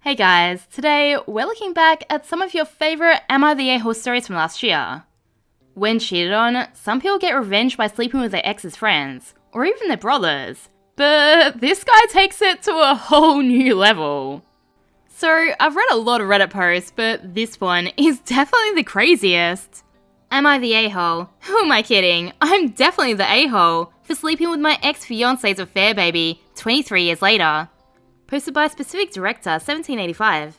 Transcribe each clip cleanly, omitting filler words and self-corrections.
Hey guys, today we're looking back at some of your favourite Am I the A-hole stories from last year. When cheated on, some people get revenge by sleeping with their ex's friends, or even their brothers, but this guy takes it to a whole new level. So, I've read a lot of Reddit posts, but this one is definitely the craziest. Am I the a-hole? Who am I kidding? I'm definitely the a-hole for sleeping with my ex-fiance's affair baby 23 years later. Posted by a specific director, 1785.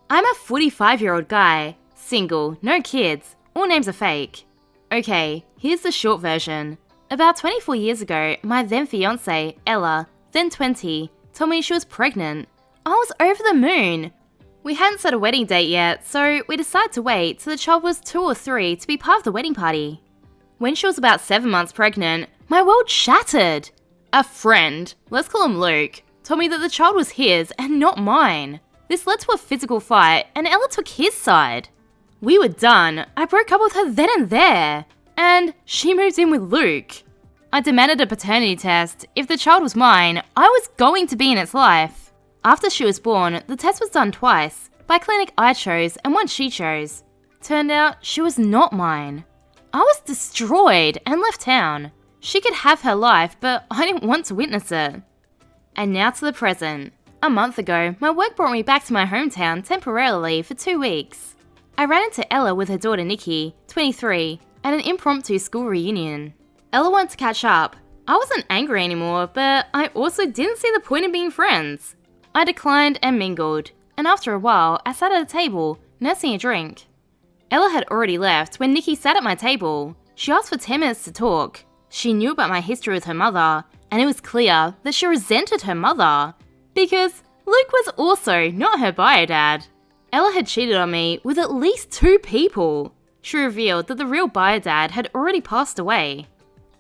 I'm a 45-year-old guy, single, no kids, all names are fake. Okay, here's the short version. About 24 years ago, my then fiance, Ella, then 20, told me she was pregnant. I was over the moon. We hadn't set a wedding date yet, so we decided to wait till the child was 2 or 3 to be part of the wedding party. When she was about 7 months pregnant, my world shattered. A friend, let's call him Luke, told me that the child was his and not mine. This led to a physical fight, and Ella took his side. We were done. I broke up with her then and there. And she moved in with Luke. I demanded a paternity test. If the child was mine, I was going to be in its life. After she was born, the test was done twice, by a clinic I chose and one she chose. Turned out she was not mine. I was destroyed and left town. She could have her life, but I didn't want to witness it. And now to the present. A month ago, my work brought me back to my hometown temporarily for 2 weeks. I ran into Ella with her daughter Nikki, 23, at an impromptu school reunion. Ella wanted to catch up. I wasn't angry anymore, but I also didn't see the point in being friends. I declined and mingled, and after a while, I sat at a table, nursing a drink. Ella had already left when Nikki sat at my table. She asked for 10 minutes to talk. She knew about my history with her mother, and it was clear that she resented her mother, because Luke was also not her bio dad. Ella had cheated on me with at least 2 people. She revealed that the real bio dad had already passed away.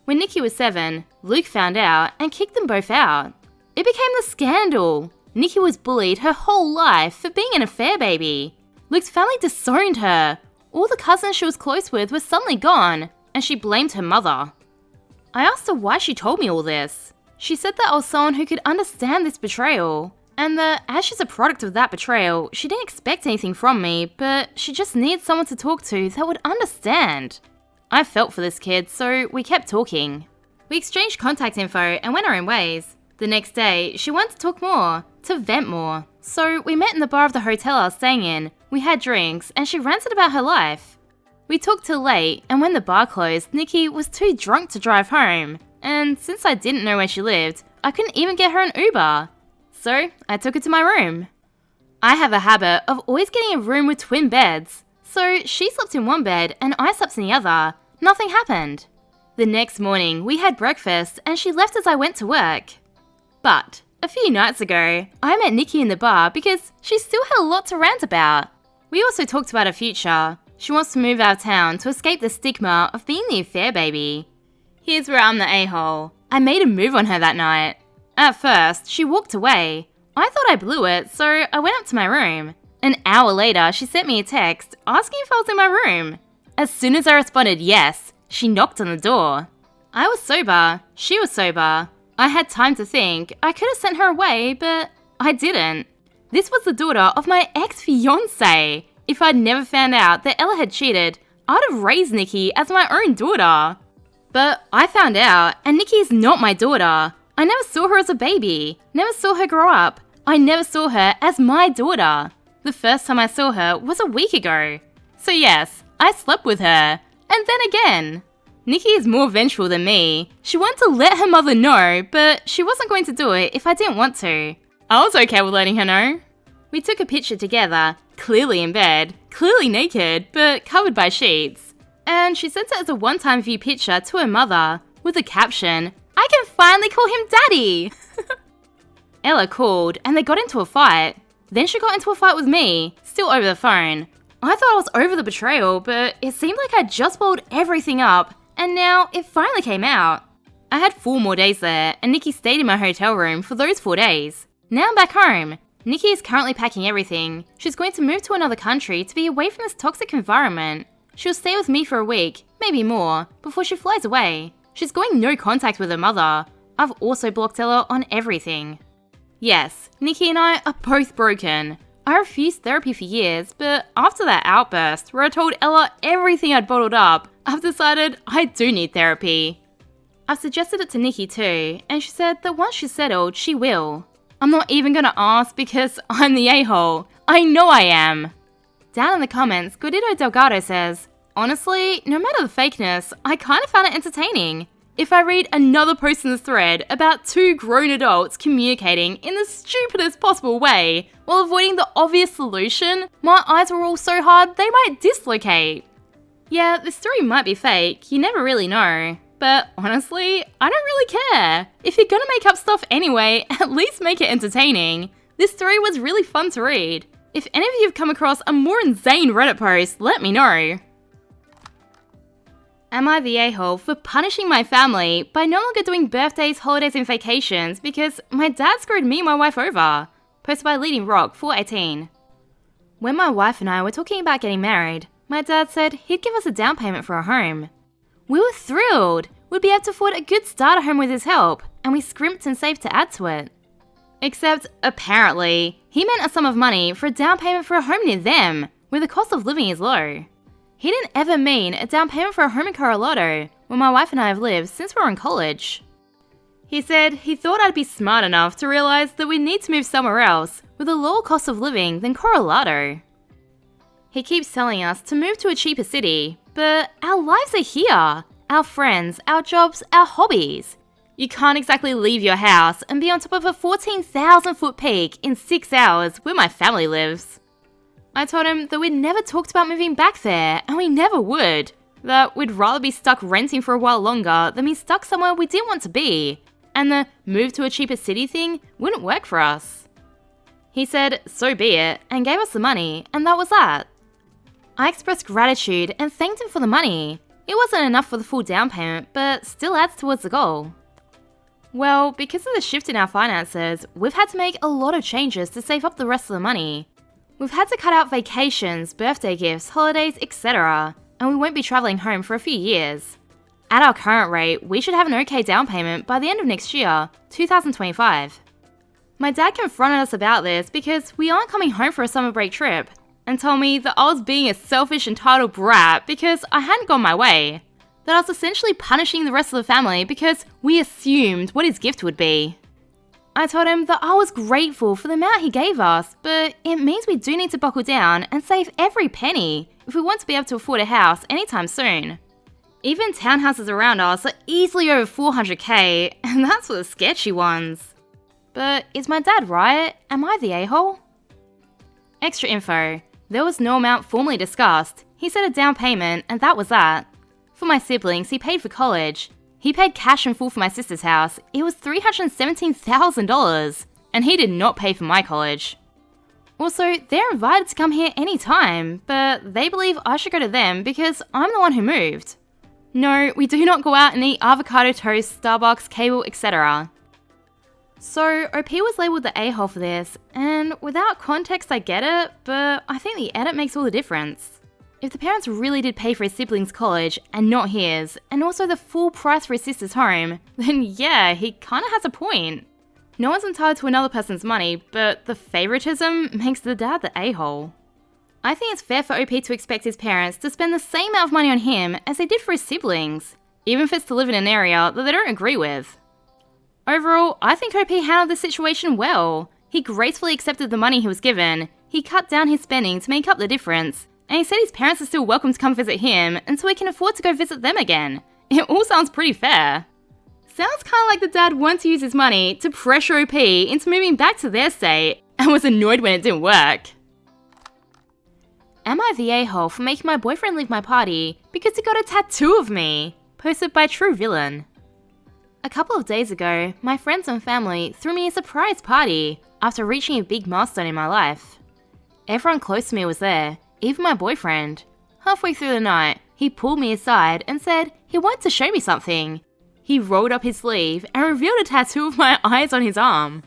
When Nikki was 7, Luke found out and kicked them both out. It became the scandal. Nikki was bullied her whole life for being an affair baby. Luke's family disowned her. All the cousins she was close with were suddenly gone, and she blamed her mother. I asked her why she told me all this. She said that I was someone who could understand this betrayal, and that as she's a product of that betrayal, she didn't expect anything from me, but she just needed someone to talk to that would understand. I felt for this kid, so we kept talking. We exchanged contact info and went our own ways. The next day, she wanted to talk more, to vent more, so we met in the bar of the hotel I was staying in. We had drinks, and she ranted about her life. We talked till late, and when the bar closed, Nikki was too drunk to drive home. And since I didn't know where she lived, I couldn't even get her an Uber. So I took her to my room. I have a habit of always getting a room with twin beds. So she slept in one bed and I slept in the other. Nothing happened. The next morning, we had breakfast and she left as I went to work. But a few nights ago, I met Nikki in the bar because she still had a lot to rant about. We also talked about her future. She wants to move out of town to escape the stigma of being the affair baby. Here's where I'm the a-hole. I made a move on her that night. At first, she walked away. I thought I blew it, so I went up to my room. An hour later, she sent me a text asking if I was in my room. As soon as I responded yes, she knocked on the door. I was sober. She was sober. I had time to think. I could have sent her away, but I didn't. This was the daughter of my ex-fiancé. If I'd never found out that Ella had cheated, I'd have raised Nikki as my own daughter. But I found out, and Nikki is not my daughter. I never saw her as a baby, never saw her grow up. I never saw her as my daughter. The first time I saw her was a week ago. So yes, I slept with her. And then again. Nikki is more vengeful than me. She wanted to let her mother know, but she wasn't going to do it if I didn't want to. I was okay with letting her know. We took a picture together, clearly in bed, clearly naked, but covered by sheets. And she sent it as a one-time view picture to her mother, with a caption, "I can finally call him Daddy!" Ella called, and they got into a fight. Then she got into a fight with me, still over the phone. I thought I was over the betrayal, but it seemed like I'd just balled everything up, and now it finally came out. I had 4 more days there, and Nikki stayed in my hotel room for those 4 days. Now I'm back home. Nikki is currently packing everything. She's going to move to another country to be away from this toxic environment. She'll stay with me for a week, maybe more, before she flies away. She's going no contact with her mother. I've also blocked Ella on everything. Yes, Nikki and I are both broken. I refused therapy for years, but after that outburst where I told Ella everything I'd bottled up, I've decided I do need therapy. I've suggested it to Nikki too, and she said that once she's settled, she will. I'm not even gonna ask because I'm the a-hole. I know I am. Down in the comments, Godito Delgado says, honestly, no matter the fakeness, I kind of found it entertaining. If I read another post in this thread about two grown adults communicating in the stupidest possible way while avoiding the obvious solution, my eyes were all so hard they might dislocate. Yeah, this story might be fake, you never really know. But honestly, I don't really care. If you're gonna make up stuff anyway, at least make it entertaining. This story was really fun to read. If any of you have come across a more insane Reddit post, let me know. Am I the a-hole for punishing my family by no longer doing birthdays, holidays and vacations because my dad screwed me and my wife over? Posted by Leading Rock 418. When my wife and I were talking about getting married, my dad said he'd give us a down payment for a home. We were thrilled. We'd be able to afford a good starter home with his help, and we scrimped and saved to add to it. Except, apparently, he meant a sum of money for a down payment for a home near them, where the cost of living is low. He didn't ever mean a down payment for a home in Coronado, where my wife and I have lived since we were in college. He said he thought I'd be smart enough to realize that we need to move somewhere else with a lower cost of living than Coronado. He keeps telling us to move to a cheaper city, but our lives are here. Our friends, our jobs, our hobbies. You can't exactly leave your house and be on top of a 14,000 foot peak in 6 hours where my family lives. I told him that we'd never talked about moving back there, and we never would. That we'd rather be stuck renting for a while longer than be stuck somewhere we didn't want to be. And the move to a cheaper city thing wouldn't work for us. He said, so be it, and gave us the money, and that was that. I expressed gratitude and thanked him for the money. It wasn't enough for the full down payment, but still adds towards the goal. Well, because of the shift in our finances, we've had to make a lot of changes to save up the rest of the money. We've had to cut out vacations, birthday gifts, holidays, etc., and we won't be travelling home for a few years. At our current rate, we should have an okay down payment by the end of next year, 2025. My dad confronted us about this because we aren't coming home for a summer break trip, and told me that I was being a selfish, entitled brat because I hadn't gone my way. That I was essentially punishing the rest of the family because we assumed what his gift would be. I told him that I was grateful for the amount he gave us, but it means we do need to buckle down and save every penny if we want to be able to afford a house anytime soon. Even townhouses around us are easily over 400k, and that's for the sketchy ones. But is my dad right? Am I the a-hole? Extra info. There was no amount formally discussed. He said a down payment, and that was that. For my siblings, he paid for college. He paid cash in full for my sister's house. It was $317,000, and he did not pay for my college. Also, they're invited to come here anytime, but they believe I should go to them because I'm the one who moved. No, we do not go out and eat avocado toast, Starbucks, cable, etc. So, OP was labelled the a-hole for this, and without context I get it, but I think the edit makes all the difference. If the parents really did pay for his siblings' college and not his, and also the full price for his sister's home, then yeah, he kinda has a point. No one's entitled to another person's money, but the favoritism makes the dad the a-hole. I think it's fair for OP to expect his parents to spend the same amount of money on him as they did for his siblings, even if it's to live in an area that they don't agree with. Overall, I think OP handled the situation well. He gracefully accepted the money he was given, he cut down his spending to make up the difference, and he said his parents are still welcome to come visit him until he can afford to go visit them again. It all sounds pretty fair. Sounds kinda like the dad wanted to use his money to pressure OP into moving back to their state and was annoyed when it didn't work. Am I the a-hole for making my boyfriend leave my party because he got a tattoo of me? Posted by True Villain. A couple of days ago, my friends and family threw me a surprise party after reaching a big milestone in my life. Everyone close to me was there, even my boyfriend. Halfway through the night, he pulled me aside and said he wanted to show me something. He rolled up his sleeve and revealed a tattoo of my eyes on his arm.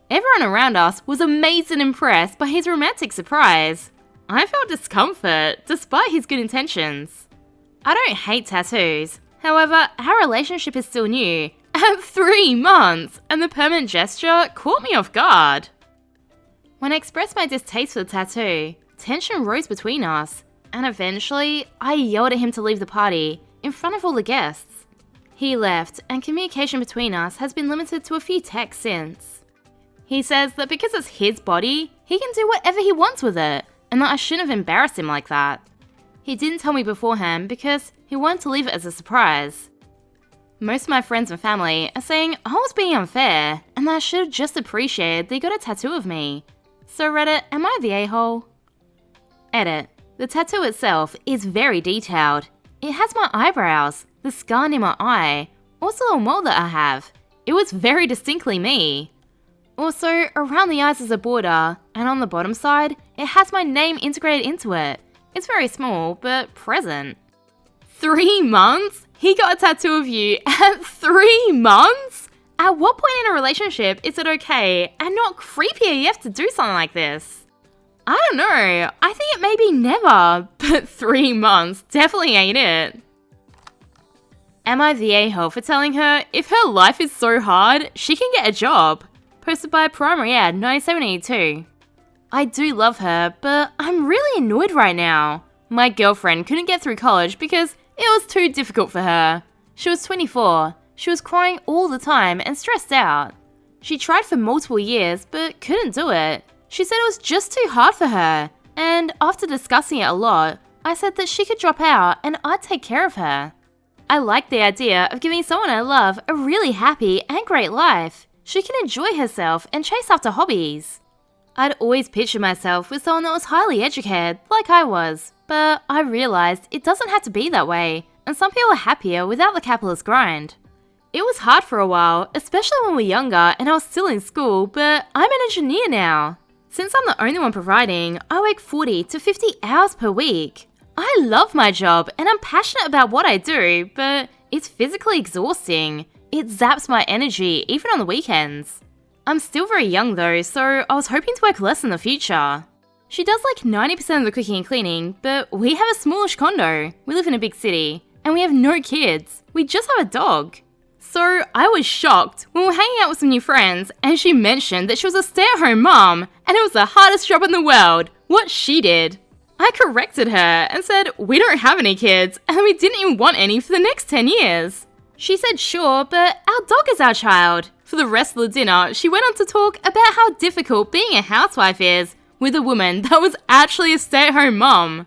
Everyone around us was amazed and impressed by his romantic surprise. I felt discomfort, despite his good intentions. I don't hate tattoos. However, our relationship is still new, at 3 months, and the permanent gesture caught me off guard. When I expressed my distaste for the tattoo, tension rose between us, and eventually, I yelled at him to leave the party in front of all the guests. He left, and communication between us has been limited to a few texts since. He says that because it's his body, he can do whatever he wants with it, and that I shouldn't have embarrassed him like that. He didn't tell me beforehand because he wanted to leave it as a surprise. Most of my friends and family are saying I was being unfair, and that I should have just appreciated they got a tattoo of me. So Reddit, am I the a-hole? Edit. The tattoo itself is very detailed. It has my eyebrows, the scar near my eye, also a mole that I have. It was very distinctly me. Also, around the eyes is a border, and on the bottom side, it has my name integrated into it. It's very small, but present. 3 months? He got a tattoo of you at 3 months? At what point in a relationship is it okay and not creepy AF to do something like this? I don't know, I think it may be never, but 3 months definitely ain't it. Am I the a-hole for telling her if her life is so hard, she can get a job? Posted by Primary Ad 9782. I do love her, but I'm really annoyed right now. My girlfriend couldn't get through college because it was too difficult for her. She was 24, she was crying all the time and stressed out. She tried for multiple years but couldn't do it. She said it was just too hard for her, and after discussing it a lot, I said that she could drop out and I'd take care of her. I like the idea of giving someone I love a really happy and great life. She can enjoy herself and chase after hobbies. I'd always pictured myself with someone that was highly educated, like I was, but I realised it doesn't have to be that way, and some people are happier without the capitalist grind. It was hard for a while, especially when we were younger and I was still in school, but I'm an engineer now. Since I'm the only one providing, I work 40 to 50 hours per week. I love my job and I'm passionate about what I do, but it's physically exhausting. It zaps my energy, even on the weekends. I'm still very young though, so I was hoping to work less in the future. She does like 90% of the cooking and cleaning, but we have a smallish condo. We live in a big city, and we have no kids. We just have a dog. So I was shocked when we were hanging out with some new friends, and she mentioned that she was a stay-at-home mom, and it was the hardest job in the world, what she did. I corrected her and said we don't have any kids, and we didn't even want any for the next 10 years. She said sure, but our dog is our child. For the rest of the dinner, she went on to talk about how difficult being a housewife is with a woman that was actually a stay-at-home mom.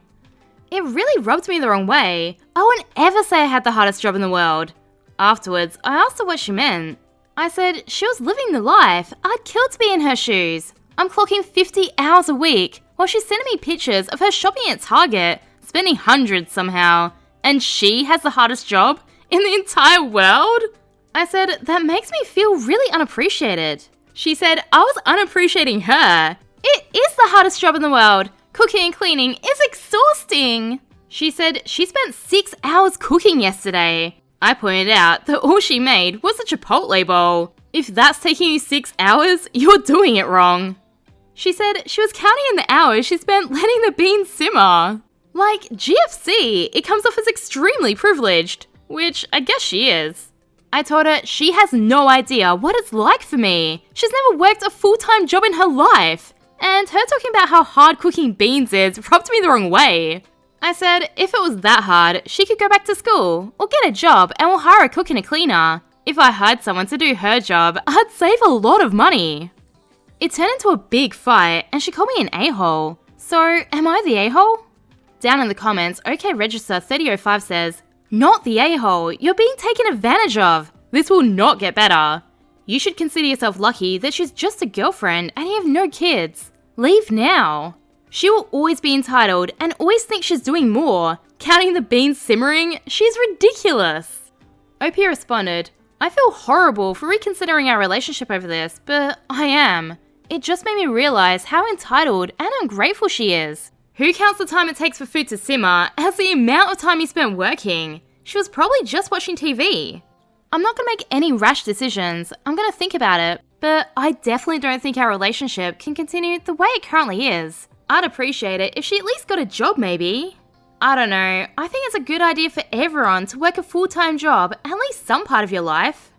It really rubbed me the wrong way. I wouldn't ever say I had the hardest job in the world. Afterwards, I asked her what she meant. I said she was living the life. I'd kill to be in her shoes. I'm clocking 50 hours a week while she's sending me pictures of her shopping at Target, spending hundreds somehow, and she has the hardest job in the entire world? I said, that makes me feel really unappreciated. She said, I was unappreciating her. It is the hardest job in the world. Cooking and cleaning is exhausting. She said she spent 6 hours cooking yesterday. I pointed out that all she made was a Chipotle bowl. If that's taking you 6 hours, you're doing it wrong. She said she was counting in the hours she spent letting the beans simmer. Like GFC, it comes off as extremely privileged, which I guess she is. I told her she has no idea what it's like for me. She's never worked a full-time job in her life. And her talking about how hard cooking beans is rubbed me the wrong way. I said if it was that hard, she could go back to school or get a job and we'll hire a cook and a cleaner. If I hired someone to do her job, I'd save a lot of money. It turned into a big fight and she called me an a-hole. So, am I the a-hole? Down in the comments, OKRegister3005 says, not the a-hole, you're being taken advantage of. This will not get better. You should consider yourself lucky that she's just a girlfriend and you have no kids. Leave now. She will always be entitled and always think she's doing more. Counting the beans simmering, she's ridiculous. OP responded, I feel horrible for reconsidering our relationship over this, but I am. It just made me realize how entitled and ungrateful she is. Who counts the time it takes for food to simmer as the amount of time you spent working? She was probably just watching TV. I'm not gonna make any rash decisions, I'm gonna think about it, but I definitely don't think our relationship can continue the way it currently is. I'd appreciate it if she at least got a job maybe. I don't know, I think it's a good idea for everyone to work a full-time job at least some part of your life.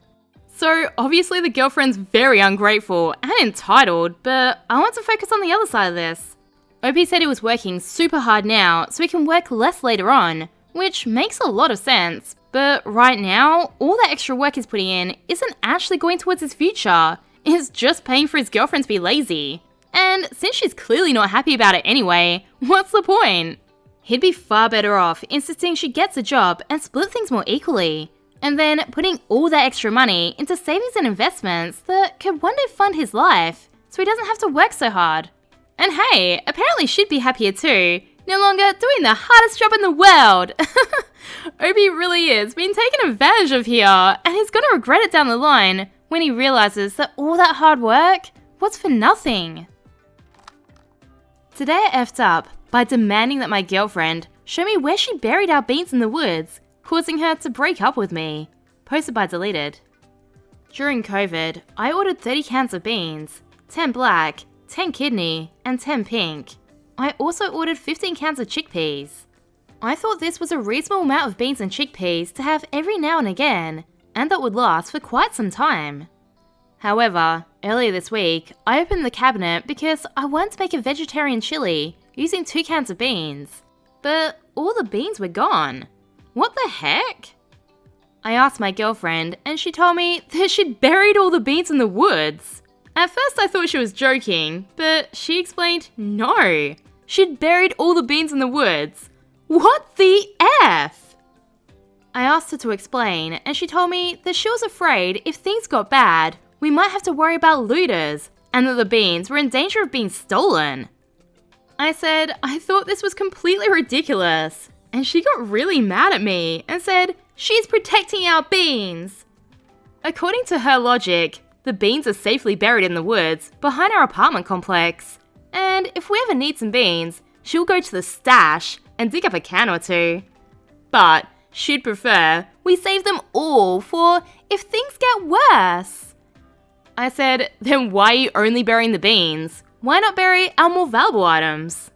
So obviously the girlfriend's very ungrateful and entitled, but I want to focus on the other side of this. Opie said he was working super hard now so he can work less later on, which makes a lot of sense. But right now, all that extra work he's putting in isn't actually going towards his future. It's just paying for his girlfriend to be lazy. And since she's clearly not happy about it anyway, what's the point? He'd be far better off insisting she gets a job and split things more equally, and then putting all that extra money into savings and investments that could one day fund his life, so he doesn't have to work so hard. And hey, apparently she'd be happier too, no longer doing the hardest job in the world. Opie really is being taken advantage of here, and he's gonna regret it down the line when he realizes that all that hard work was for nothing. Today I effed up by demanding that my girlfriend show me where she buried our beans in the woods, causing her to break up with me. Posted by deleted. During COVID, I ordered 30 cans of beans, 10 black, 10 kidney, and 10 pink. I also ordered 15 cans of chickpeas. I thought this was a reasonable amount of beans and chickpeas to have every now and again, and that would last for quite some time. However, earlier this week, I opened the cabinet because I wanted to make a vegetarian chili using 2 cans of beans. But all the beans were gone. What the heck? I asked my girlfriend and she told me that she'd buried all the beans in the woods. At first I thought she was joking, but she explained no. She'd buried all the beans in the woods. What the F? I asked her to explain and she told me that she was afraid if things got bad, we might have to worry about looters and that the beans were in danger of being stolen. I said I thought this was completely ridiculous, and she got really mad at me and said she's protecting our beans. According to her logic, the beans are safely buried in the woods behind our apartment complex, and if we ever need some beans, she'll go to the stash and dig up a can or two. But she'd prefer we save them all for if things get worse. I said, then why are you only burying the beans? Why not bury our more valuable items?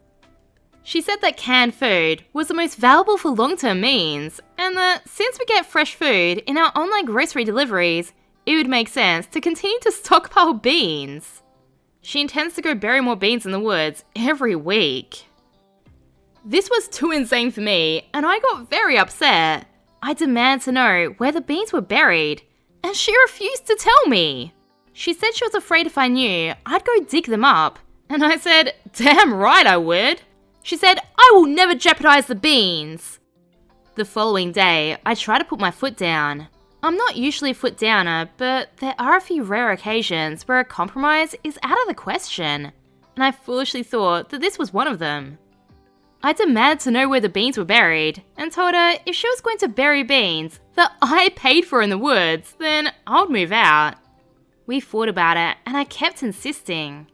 She said that canned food was the most valuable for long-term means, and that since we get fresh food in our online grocery deliveries, it would make sense to continue to stockpile beans. She intends to go bury more beans in the woods every week. This was too insane for me, and I got very upset. I demanded to know where the beans were buried, and she refused to tell me. She said she was afraid if I knew, I'd go dig them up, and I said, damn right I would. She said, I will never jeopardize the beans. The following day, I tried to put my foot down. I'm not usually a foot downer, but there are a few rare occasions where a compromise is out of the question, and I foolishly thought that this was one of them. I demanded to know where the beans were buried, and told her if she was going to bury beans that I paid for in the woods, then I'd move out. We fought about it, and I kept insisting.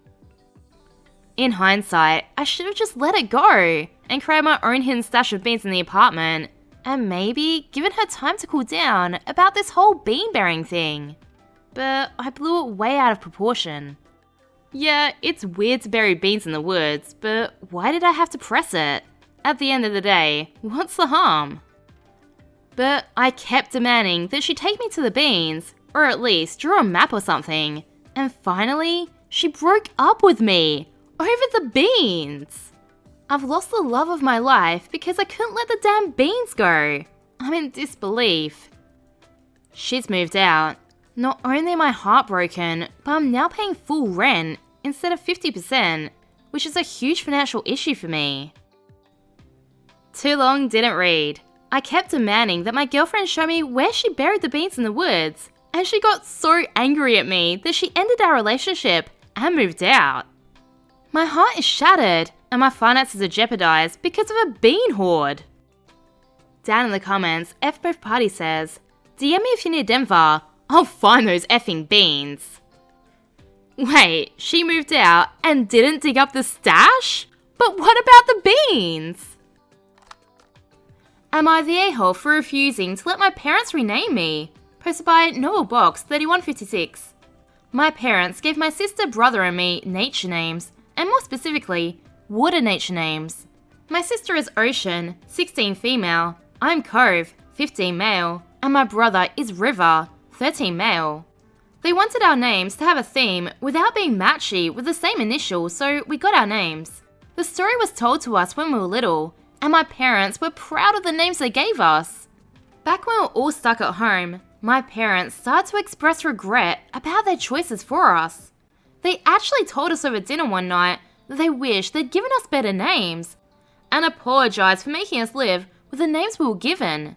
In hindsight, I should have just let it go and created my own hidden stash of beans in the apartment, and maybe given her time to cool down about this whole bean burying thing. But I blew it way out of proportion. Yeah, it's weird to bury beans in the woods, but why did I have to press it? At the end of the day, what's the harm? But I kept demanding that she take me to the beans, or at least draw a map or something, and finally, she broke up with me over the beans. I've lost the love of my life because I couldn't let the damn beans go. I'm in disbelief. She's moved out. Not only am I heartbroken, but I'm now paying full rent instead of 50%, which is a huge financial issue for me. Too long didn't read. I kept demanding that my girlfriend show me where she buried the beans in the woods, and she got so angry at me that she ended our relationship and moved out. My heart is shattered, and my finances are jeopardized because of a bean hoard. Down in the comments, F both parties says, DM me if you're near Denver, I'll find those effing beans. Wait, she moved out and didn't dig up the stash? But what about the beans? Am I the a-hole for refusing to let my parents rename me? Posted by Novelbox 3156. My parents gave my sister, brother and me nature names, and more specifically, water nature names. My sister is Ocean, 16 female, I'm Cove, 15 male, and my brother is River, 13 male. They wanted our names to have a theme without being matchy with the same initial, so we got our names. The story was told to us when we were little, and my parents were proud of the names they gave us. Back when we were all stuck at home, my parents started to express regret about their choices for us. They actually told us over dinner one night that they wished they'd given us better names, and apologized for making us live with the names we were given.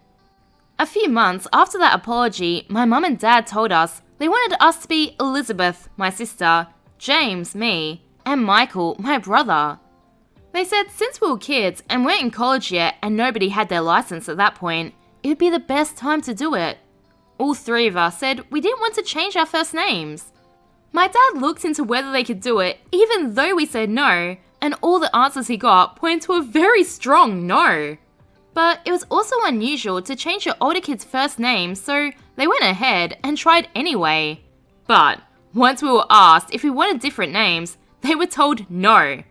A few months after that apology, my mum and dad told us they wanted us to be Elizabeth, my sister, James, me, and Michael, my brother. They said since we were kids and weren't in college yet and nobody had their license at that point, it would be the best time to do it. All three of us said we didn't want to change our first names. My dad looked into whether they could do it even though we said no, and all the answers he got pointed to a very strong no. But it was also unusual to change your older kid's first name, so they went ahead and tried anyway. But once we were asked if we wanted different names, they were told no.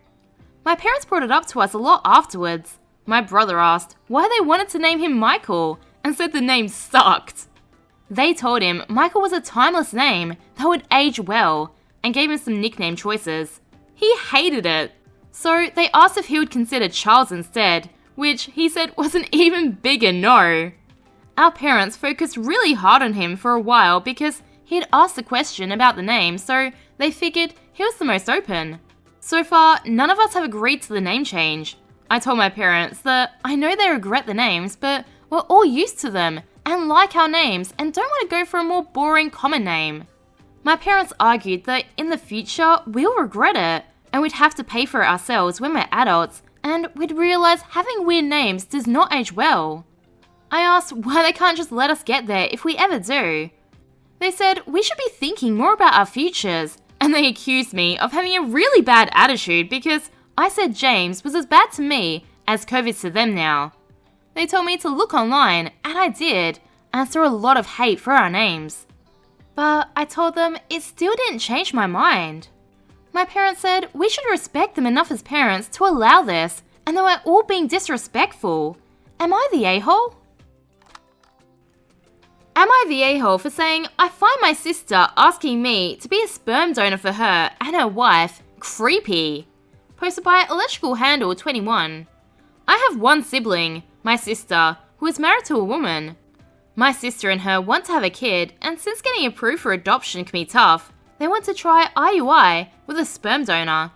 My parents brought it up to us a lot afterwards. My brother asked why they wanted to name him Michael and said the name sucked. They told him Michael was a timeless name that would age well and gave him some nickname choices. He hated it. So they asked if he would consider Charles instead, which he said was an even bigger no. Our parents focused really hard on him for a while because he had asked the question about the name, so they figured he was the most open. So far, none of us have agreed to the name change. I told my parents that I know they regret the names, but we're all used to them and like our names and don't want to go for a more boring common name. My parents argued that in the future we'll regret it and we'd have to pay for it ourselves when we're adults, and we'd realize having weird names does not age well. I asked why they can't just let us get there if we ever do. They said we should be thinking more about our futures, and they accused me of having a really bad attitude because I said James was as bad to me as COVID's to them now. They told me to look online, and I did, and I saw a lot of hate for our names. But I told them it still didn't change my mind. My parents said we should respect them enough as parents to allow this, and that we're all being disrespectful. Am I the a-hole? Am I the a-hole for saying I find my sister asking me to be a sperm donor for her and her wife creepy? Posted by Electrical Handle 21. I have one sibling, my sister, who is married to a woman. My sister and her want to have a kid, and since getting approved for adoption can be tough, they want to try IUI with a sperm donor.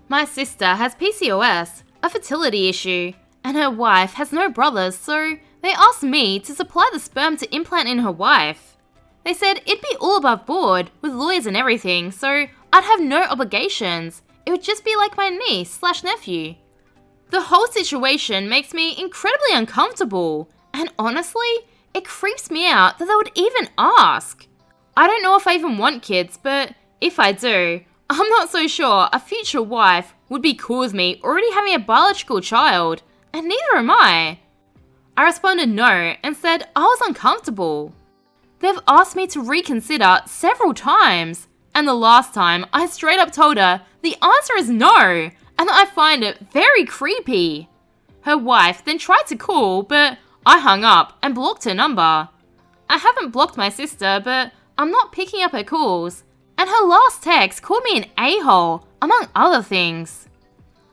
My sister has PCOS, a fertility issue, and her wife has no brothers, so they asked me to supply the sperm to implant in her wife. They said it'd be all above board, with lawyers and everything, so I'd have no obligations. It would just be like my niece/nephew. The whole situation makes me incredibly uncomfortable, and honestly, it creeps me out that they would even ask. I don't know if I even want kids, but if I do, I'm not so sure a future wife would be cool with me already having a biological child, and neither am I. I responded no and said I was uncomfortable. They've asked me to reconsider several times, and the last time I straight up told her the answer is no, and that I find it very creepy. Her wife then tried to call, but I hung up and blocked her number. I haven't blocked my sister, but I'm not picking up her calls, and her last text called me an a-hole, among other things.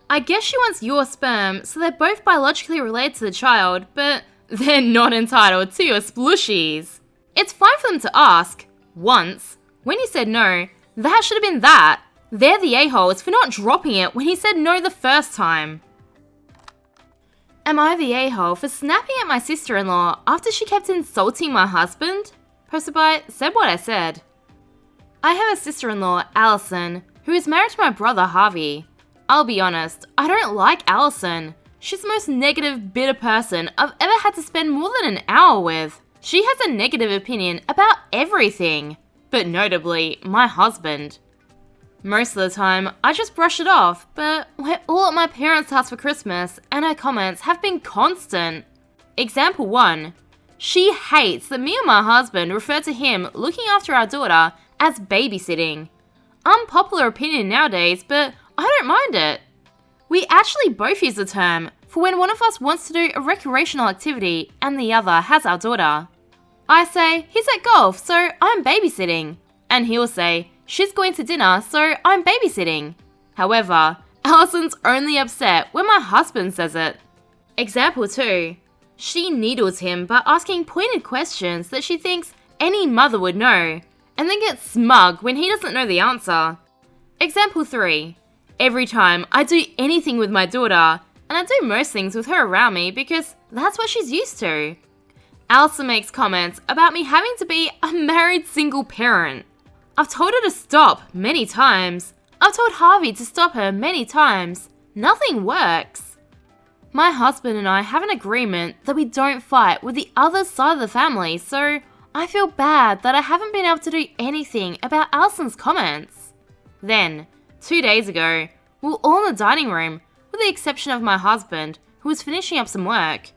I guess she wants your sperm, so they're both biologically related to the child, but they're not entitled to your splooshies. It's fine for them to ask, once. When you said no, that should have been that. They're the a-holes for not dropping it when he said no the first time. Am I the a-hole for snapping at my sister-in-law after she kept insulting my husband? Posted by Said What I Said. I have a sister-in-law, Allison, who is married to my brother, Harvey. I'll be honest, I don't like Allison. She's the most negative, bitter person I've ever had to spend more than an hour with. She has a negative opinion about everything, but notably, my husband. Most of the time, I just brush it off, but we're all at my parents' house for Christmas, and her comments have been constant. Example 1. She hates that me and my husband refer to him looking after our daughter as babysitting. Unpopular opinion nowadays, but I don't mind it. We actually both use the term for when one of us wants to do a recreational activity and the other has our daughter. I say, he's at golf, so I'm babysitting. and he'll say, "She's going to dinner, so I'm babysitting." However, Allison's only upset when my husband says it. Example 2. She needles him by asking pointed questions that she thinks any mother would know, and then gets smug when he doesn't know the answer. Example 3. Every time I do anything with my daughter, and I do most things with her around me because that's what she's used to. Allison makes comments about me having to be a married single parent. I've told her to stop many times. I've told Harvey to stop her many times. Nothing works. My husband and I have an agreement that we don't fight with the other side of the family, so I feel bad that I haven't been able to do anything about Allison's comments. Then, 2 days ago, we were all in the dining room, with the exception of my husband, who was finishing up some work.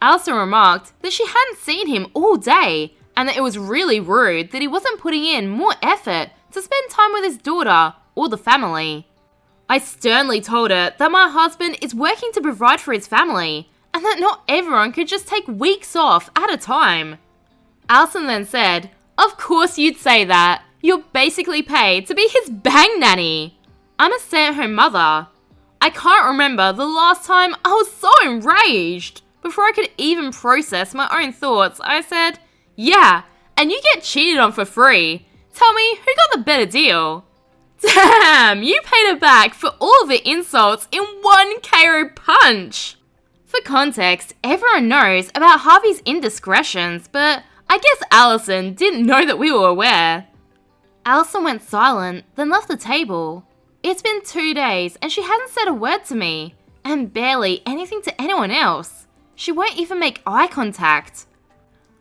Allison remarked that she hadn't seen him all day, and that it was really rude that he wasn't putting in more effort to spend time with his daughter or the family. I sternly told her that my husband is working to provide for his family, and that not everyone could just take weeks off at a time. Allison then said, "Of course you'd say that. You're basically paid to be his bang nanny. I'm a stay-at-home mother." I can't remember the last time I was so enraged. Before I could even process my own thoughts, I said, "Yeah, and you get cheated on for free. Tell me, who got the better deal?" Damn, you paid her back for all the insults in one KO punch. For context, everyone knows about Harvey's indiscretions, but I guess Allison didn't know that we were aware. Allison went silent, then left the table. It's been 2 days and she hasn't said a word to me, and barely anything to anyone else. She won't even make eye contact.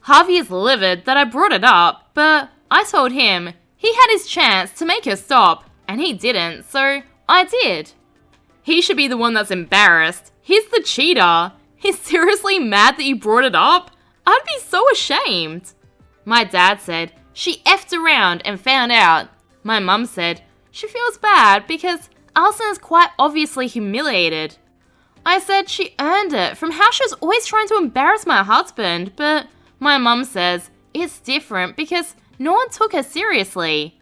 Harvey is livid that I brought it up, but I told him he had his chance to make her stop, and he didn't, so I did. He should be the one that's embarrassed. He's the cheater. He's seriously mad that you brought it up? I'd be so ashamed. My dad said she effed around and found out. My mum said she feels bad because Allison is quite obviously humiliated. I said she earned it from how she was always trying to embarrass my husband, but my mum says it's different because no one took her seriously.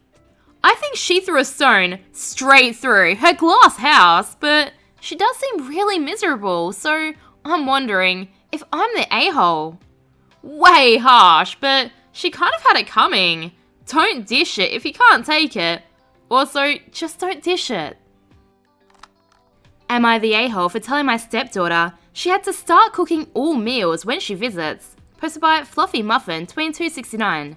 I think she threw a stone straight through her glass house, but she does seem really miserable, so I'm wondering if I'm the a-hole. Way harsh, but she kind of had it coming. Don't dish it if you can't take it. Also, just don't dish it. Am I the a-hole for telling my stepdaughter she had to start cooking all meals when she visits? Posted by Fluffy Muffin 2269.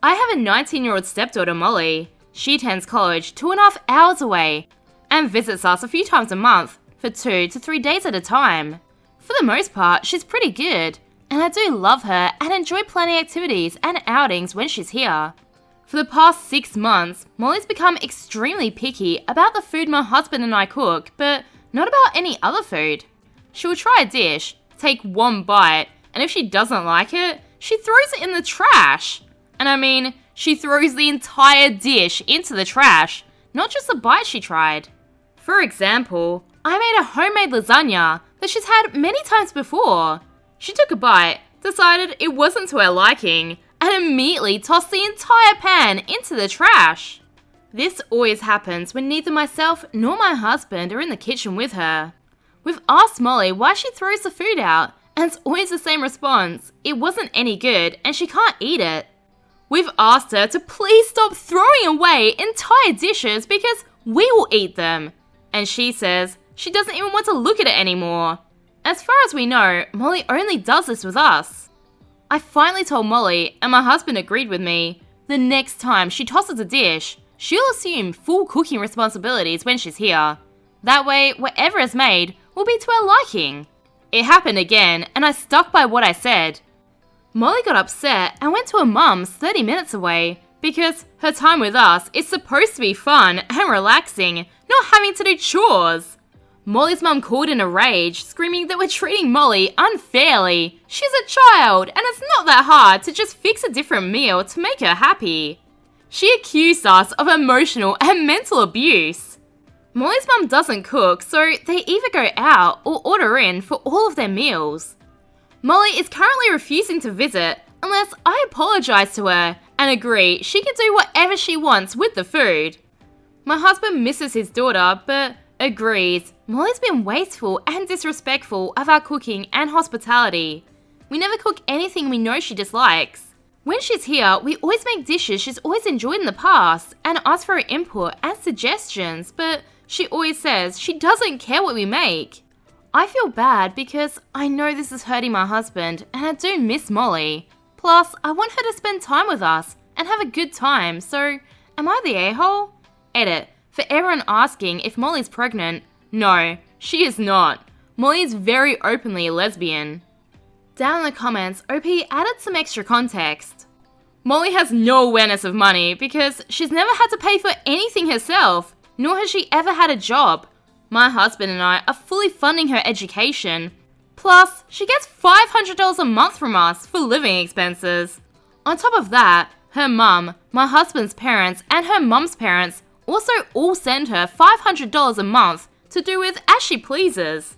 I have a 19-year-old stepdaughter, Molly. She attends college 2.5 hours away and visits us a few times a month for 2 to 3 days at a time. For the most part, she's pretty good, and I do love her and enjoy planning activities and outings when she's here. For the past 6 months, Molly's become extremely picky about the food my husband and I cook, but not about any other food. She will try a dish, take one bite, and if she doesn't like it, she throws it in the trash. And I mean, she throws the entire dish into the trash, not just the bite she tried. For example, I made a homemade lasagna that she's had many times before. She took a bite, decided it wasn't to her liking, and immediately tossed the entire pan into the trash. This always happens when neither myself nor my husband are in the kitchen with her. We've asked Molly why she throws the food out, and it's always the same response: it wasn't any good and she can't eat it. We've asked her to please stop throwing away entire dishes because we will eat them, and she says she doesn't even want to look at it anymore. As far as we know, Molly only does this with us. I finally told Molly, and my husband agreed with me, the next time she tosses a dish, she'll assume full cooking responsibilities when she's here. That way, whatever is made will be to her liking. It happened again, and I stuck by what I said. Molly got upset and went to her mum's 30 minutes away because her time with us is supposed to be fun and relaxing, not having to do chores. Molly's mum called in a rage, screaming that we're treating Molly unfairly. She's a child, and it's not that hard to just fix a different meal to make her happy. She accused us of emotional and mental abuse. Molly's mum doesn't cook, so they either go out or order in for all of their meals. Molly is currently refusing to visit unless I apologise to her and agree she can do whatever she wants with the food. My husband misses his daughter, but agrees Molly's been wasteful and disrespectful of our cooking and hospitality. We never cook anything we know she dislikes. When she's here, we always make dishes she's always enjoyed in the past and ask for her input and suggestions, but she always says she doesn't care what we make. I feel bad because I know this is hurting my husband and I do miss Molly. Plus, I want her to spend time with us and have a good time, so am I the a-hole? Edit. For everyone asking if Molly's pregnant, no, she is not. Molly is very openly a lesbian. Down in the comments, OP added some extra context. Molly has no awareness of money because she's never had to pay for anything herself, nor has she ever had a job. My husband and I are fully funding her education. Plus, she gets $500 a month from us for living expenses. On top of that, her mum, my husband's parents, and her mum's parents also all send her $500 a month to do with as she pleases.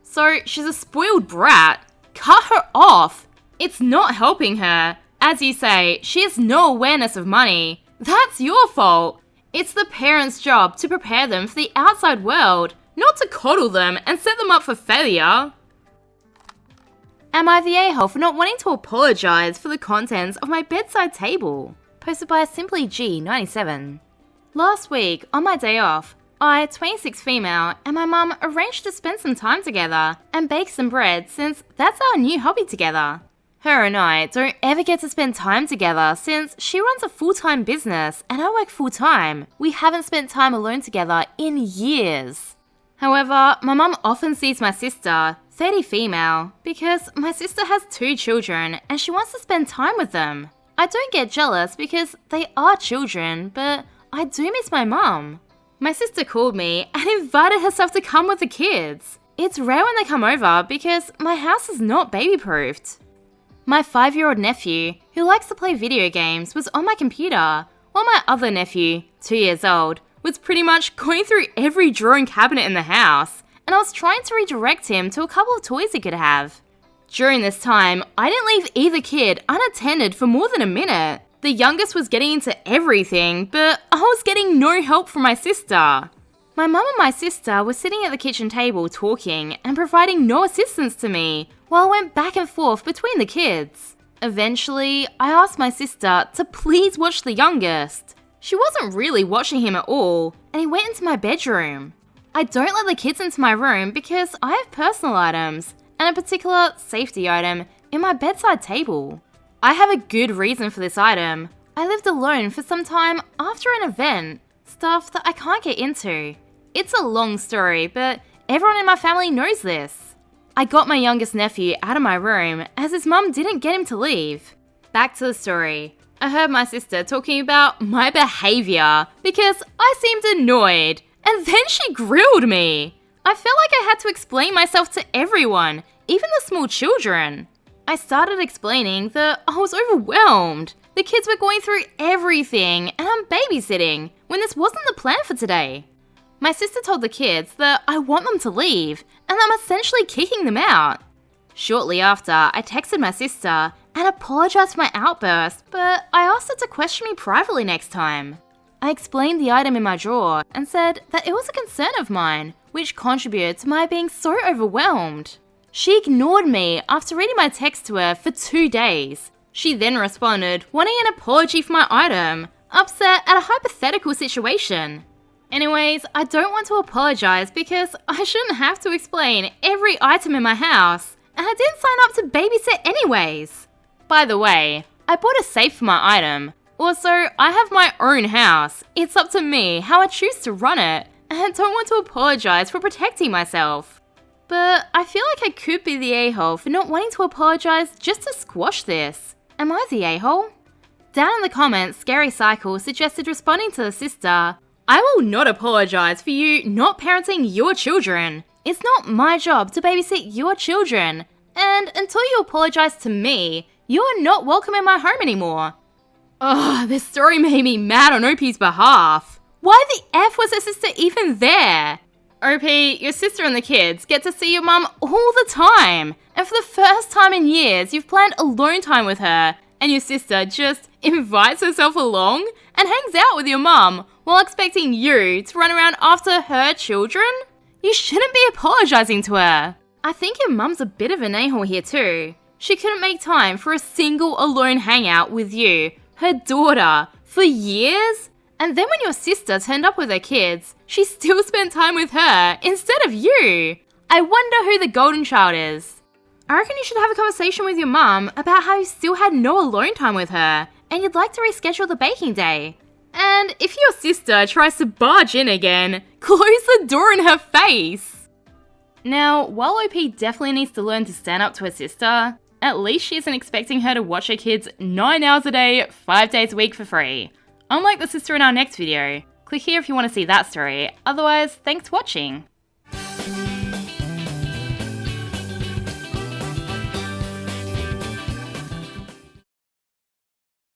So she's a spoiled brat. Cut her off. It's not helping her. As you say, she has no awareness of money. That's your fault. It's the parents' job to prepare them for the outside world, not to coddle them and set them up for failure. Am I the a-hole for not wanting to apologise for the contents of my bedside table? Posted by Simply G97. Last week, on my day off, I, 26 female, and my mum arranged to spend some time together and bake some bread since that's our new hobby together. Her and I don't ever get to spend time together since she runs a full-time business and I work full-time. We haven't spent time alone together in years. However, my mum often sees my sister, 30 female, because my sister has 2 children and she wants to spend time with them. I don't get jealous because they are children, but I do miss my mum. My sister called me and invited herself to come with the kids. It's rare when they come over because my house is not baby-proofed. My 5-year-old nephew, who likes to play video games, was on my computer, while my other nephew, 2 years old, was pretty much going through every drawer and cabinet in the house, and I was trying to redirect him to a couple of toys he could have. During this time, I didn't leave either kid unattended for more than a minute. The youngest was getting into everything, but I was getting no help from my sister. My mum and my sister were sitting at the kitchen table talking and providing no assistance to me while I went back and forth between the kids. Eventually, I asked my sister to please watch the youngest. She wasn't really watching him at all, and he went into my bedroom. I don't let the kids into my room because I have personal items, and a particular safety item, in my bedside table. I have a good reason for this item. I lived alone for some time after an event, stuff that I can't get into. It's a long story, but everyone in my family knows this. I got my youngest nephew out of my room as his mum didn't get him to leave. Back to the story. I heard my sister talking about my behaviour because I seemed annoyed, and then she grilled me. I felt like I had to explain myself to everyone, even the small children. I started explaining that I was overwhelmed. The kids were going through everything and I'm babysitting when this wasn't the plan for today. My sister told the kids that I want them to leave and that I'm essentially kicking them out. Shortly after, I texted my sister and apologized for my outburst, but I asked her to question me privately next time. I explained the item in my drawer and said that it was a concern of mine, which contributed to my being so overwhelmed. She ignored me after reading my text to her for 2 days. She then responded wanting an apology for my item, upset at a hypothetical situation. Anyways, I don't want to apologize because I shouldn't have to explain every item in my house, and I didn't sign up to babysit anyways. By the way, I bought a safe for my item. Also, I have my own house. It's up to me how I choose to run it, and I don't want to apologize for protecting myself. But I feel like I could be the a-hole for not wanting to apologize just to squash this. Am I the a-hole? Down in the comments, Scary Cycle suggested responding to the sister, I will not apologize for you not parenting your children. It's not my job to babysit your children. And until you apologize to me, you are not welcome in my home anymore. Ugh, this story made me mad on OP's behalf. Why the F was her sister even there? OP, your sister and the kids get to see your mum all the time, and for the first time in years, you've planned alone time with her, and your sister just invites herself along and hangs out with your mum while expecting you to run around after her children? You shouldn't be apologising to her. I think your mum's a bit of an a-hole here too. She couldn't make time for a single alone hangout with you, her daughter, for years? And then when your sister turned up with her kids, she still spent time with her instead of you. I wonder who the golden child is. I reckon you should have a conversation with your mum about how you still had no alone time with her and you'd like to reschedule the baking day. And if your sister tries to barge in again, close the door in her face. Now, while OP definitely needs to learn to stand up to her sister, at least she isn't expecting her to watch her kids 9 hours a day, 5 days a week for free. Unlike the sister in our next video. Click here if you want to see that story. Otherwise, thanks for watching.